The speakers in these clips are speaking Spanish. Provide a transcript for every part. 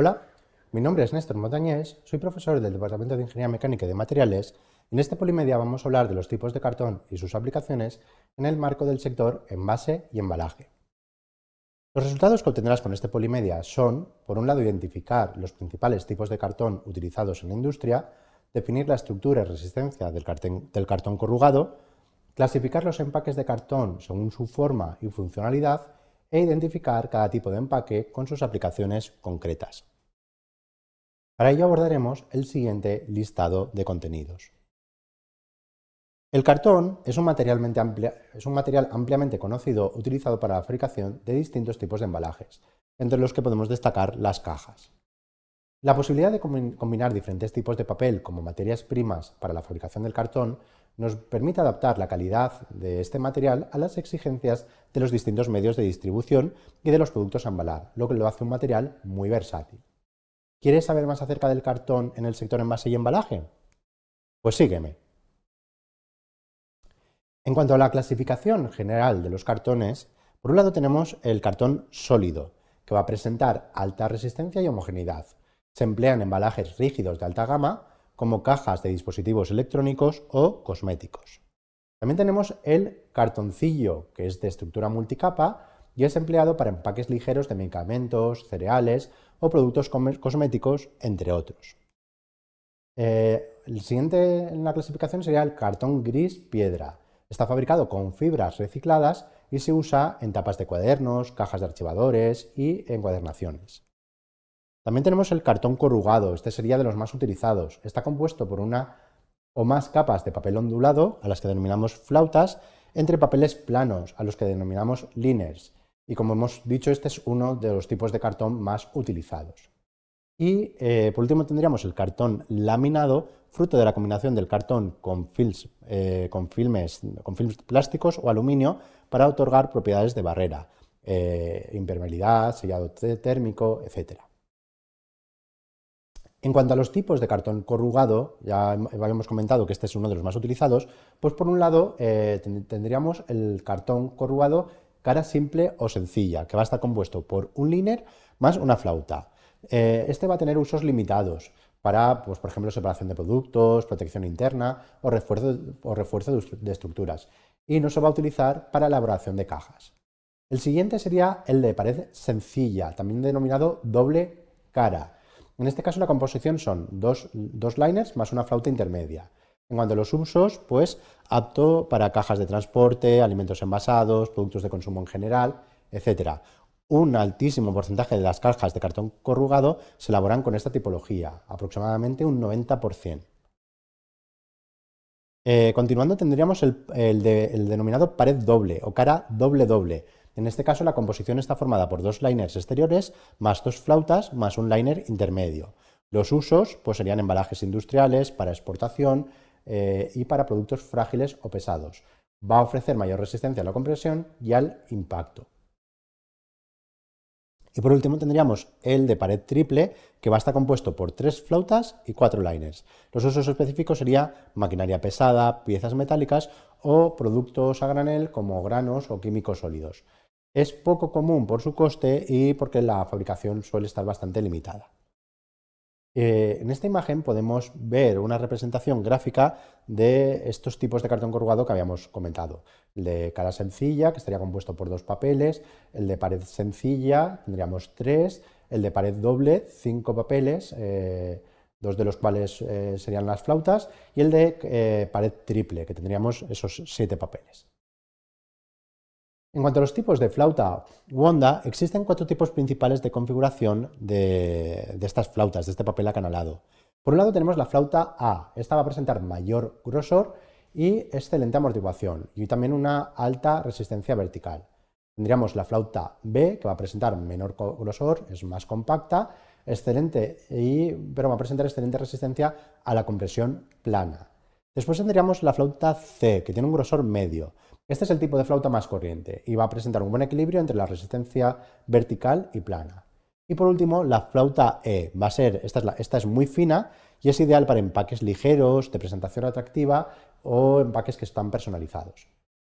Hola, mi nombre es Néstor Montañés, soy profesor del Departamento de Ingeniería Mecánica y de Materiales y en este Polimedia vamos a hablar de los tipos de cartón y sus aplicaciones en el marco del sector envase y embalaje. Los resultados que obtendrás con este Polimedia son, por un lado, identificar los principales tipos de cartón utilizados en la industria, definir la estructura y resistencia del cartón corrugado, clasificar los empaques de cartón según su forma y funcionalidad e identificar cada tipo de empaque con sus aplicaciones concretas. Para ello abordaremos el siguiente listado de contenidos. El cartón es un material ampliamente conocido utilizado para la fabricación de distintos tipos de embalajes, entre los que podemos destacar las cajas. La posibilidad de combinar diferentes tipos de papel como materias primas para la fabricación del cartón nos permite adaptar la calidad de este material a las exigencias de los distintos medios de distribución y de los productos a embalar, lo que lo hace un material muy versátil. ¿Quieres saber más acerca del cartón en el sector envase y embalaje? Pues sígueme. En cuanto a la clasificación general de los cartones, por un lado tenemos el cartón sólido, que va a presentar alta resistencia y homogeneidad. Se emplea en embalajes rígidos de alta gama, como cajas de dispositivos electrónicos o cosméticos. También tenemos el cartoncillo, que es de estructura multicapa y es empleado para empaques ligeros de medicamentos, cereales o productos cosméticos, entre otros. El siguiente en la clasificación sería el cartón gris piedra. Está fabricado con fibras recicladas y se usa en tapas de cuadernos, cajas de archivadores y encuadernaciones. También tenemos el cartón corrugado, este sería de los más utilizados. Está compuesto por una o más capas de papel ondulado, a las que denominamos flautas, entre papeles planos, a los que denominamos liners. Y como hemos dicho, este es uno de los tipos de cartón más utilizados. Y por último tendríamos el cartón laminado, fruto de la combinación del cartón con films plásticos o aluminio para otorgar propiedades de barrera, impermeabilidad, sellado térmico, etc. En cuanto a los tipos de cartón corrugado, ya habíamos comentado que este es uno de los más utilizados, pues por un lado tendríamos el cartón corrugado cara simple o sencilla, que va a estar compuesto por un liner más una flauta. Este va a tener usos limitados para, pues, por ejemplo, separación de productos, protección interna o refuerzo de estructuras, y no se va a utilizar para elaboración de cajas. El siguiente sería el de pared sencilla, también denominado doble cara. En este caso la composición son dos liners más una flauta intermedia. En cuanto a los usos, pues apto para cajas de transporte, alimentos envasados, productos de consumo en general, etc. Un altísimo porcentaje de las cajas de cartón corrugado se elaboran con esta tipología, aproximadamente un 90%. Continuando tendríamos el denominado pared doble o cara doble-doble. En este caso la composición está formada por dos liners exteriores más dos flautas más un liner intermedio. Los usos pues, serían embalajes industriales, para exportación y para productos frágiles o pesados. Va a ofrecer mayor resistencia a la compresión y al impacto. Y por último tendríamos el de pared triple, que va a estar compuesto por 3 flautas y 4 liners. Los usos específicos serían maquinaria pesada, piezas metálicas o productos a granel como granos o químicos sólidos. Es poco común por su coste y porque la fabricación suele estar bastante limitada. En esta imagen podemos ver una representación gráfica de estos tipos de cartón corrugado que habíamos comentado. El de cara sencilla, que estaría compuesto por 2 papeles, el de pared sencilla, tendríamos 3, el de pared doble, 5 papeles, 2 de los cuales serían las flautas, y el de pared triple, que tendríamos esos 7 papeles. En cuanto a los tipos de flauta u onda, existen 4 tipos principales de configuración de estas flautas, de este papel acanalado. Por un lado tenemos la flauta A. Esta va a presentar mayor grosor y excelente amortiguación y también una alta resistencia vertical. Tendríamos la flauta B, que va a presentar menor grosor, es más compacta, pero va a presentar excelente resistencia a la compresión plana. Después tendríamos la flauta C, que tiene un grosor medio. Este es el tipo de flauta más corriente y va a presentar un buen equilibrio entre la resistencia vertical y plana. Y por último, la flauta E. Esta es muy fina y es ideal para empaques ligeros, de presentación atractiva o empaques que están personalizados.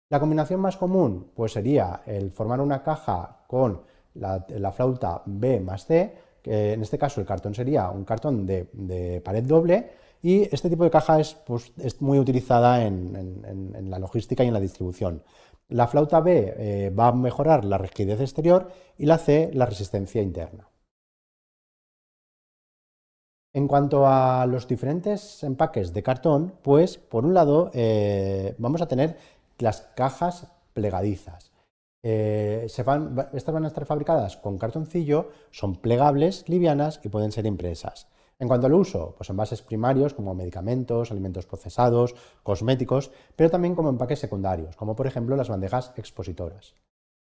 La combinación más común pues sería el formar una caja con la flauta B más C, que en este caso el cartón sería un cartón de pared doble, y este tipo de caja es muy utilizada en la logística y en la distribución. La flauta B va a mejorar la rigidez exterior y la C la resistencia interna. En cuanto a los diferentes empaques de cartón, pues por un lado vamos a tener las cajas plegadizas. Estas van a estar fabricadas con cartoncillo, son plegables, livianas y pueden ser impresas. En cuanto al uso, pues envases primarios como medicamentos, alimentos procesados, cosméticos, pero también como empaques secundarios, como por ejemplo las bandejas expositoras.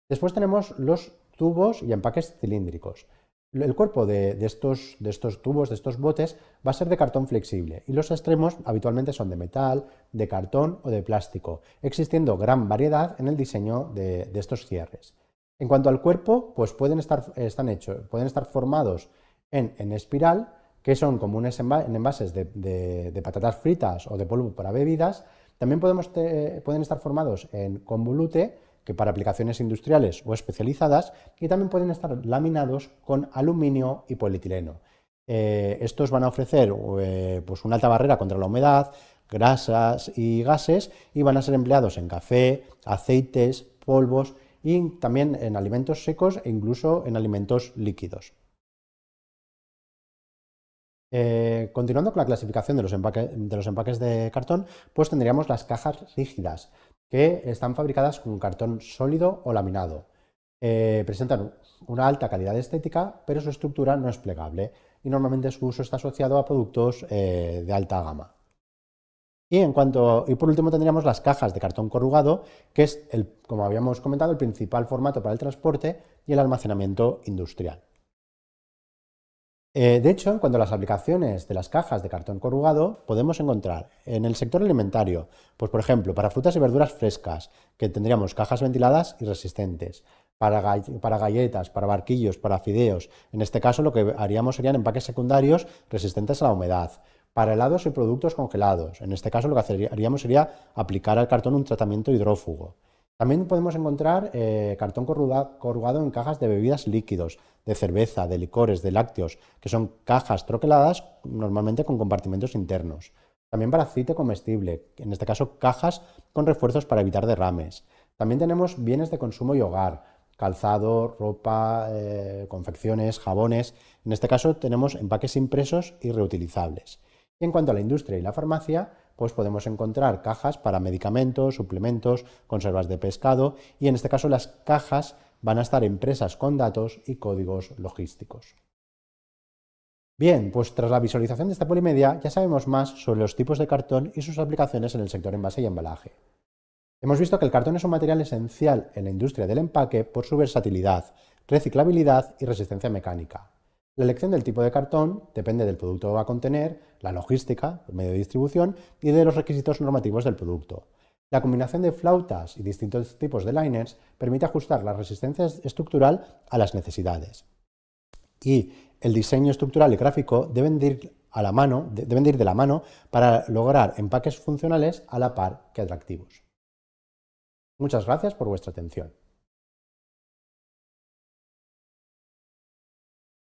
Después tenemos los tubos y empaques cilíndricos. El cuerpo de estos tubos, de estos botes, va a ser de cartón flexible y los extremos habitualmente son de metal, de cartón o de plástico, existiendo gran variedad en el diseño de estos cierres. En cuanto al cuerpo, pues pueden estar formados en espiral, que son comunes en envases de patatas fritas o de polvo para bebidas. También pueden estar formados en convolute, que para aplicaciones industriales o especializadas, y también pueden estar laminados con aluminio y polietileno. Estos van a ofrecer pues una alta barrera contra la humedad, grasas y gases, y van a ser empleados en café, aceites, polvos y también en alimentos secos e incluso en alimentos líquidos. Continuando con la clasificación de los empaques de cartón, pues tendríamos las cajas rígidas, que están fabricadas con cartón sólido o laminado. Presentan una alta calidad estética, pero su estructura no es plegable y normalmente su uso está asociado a productos de alta gama. Y por último tendríamos las cajas de cartón corrugado, que es, como habíamos comentado, el principal formato para el transporte y el almacenamiento industrial. De hecho, en cuanto a las aplicaciones de las cajas de cartón corrugado, podemos encontrar en el sector alimentario, pues por ejemplo, para frutas y verduras frescas, que tendríamos cajas ventiladas y resistentes, para galletas, para barquillos, para fideos. En este caso lo que haríamos serían empaques secundarios resistentes a la humedad. Para helados y productos congelados, en este caso lo que haríamos sería aplicar al cartón un tratamiento hidrófugo. También podemos encontrar cartón corrugado en cajas de bebidas líquidos, de cerveza, de licores, de lácteos, que son cajas troqueladas normalmente con compartimentos internos. También para aceite comestible, en este caso cajas con refuerzos para evitar derrames. También tenemos bienes de consumo y hogar, calzado, ropa, confecciones, jabones. En este caso tenemos empaques impresos y reutilizables. Y en cuanto a la industria y la farmacia, pues podemos encontrar cajas para medicamentos, suplementos, conservas de pescado, y en este caso las cajas van a estar impresas con datos y códigos logísticos. Bien, pues tras la visualización de esta polimedia ya sabemos más sobre los tipos de cartón y sus aplicaciones en el sector envase y embalaje. Hemos visto que el cartón es un material esencial en la industria del empaque por su versatilidad, reciclabilidad y resistencia mecánica. La elección del tipo de cartón depende del producto que va a contener, la logística, el medio de distribución y de los requisitos normativos del producto. La combinación de flautas y distintos tipos de liners permite ajustar la resistencia estructural a las necesidades. Y el diseño estructural y gráfico deben de ir de la mano para lograr empaques funcionales a la par que atractivos. Muchas gracias por vuestra atención.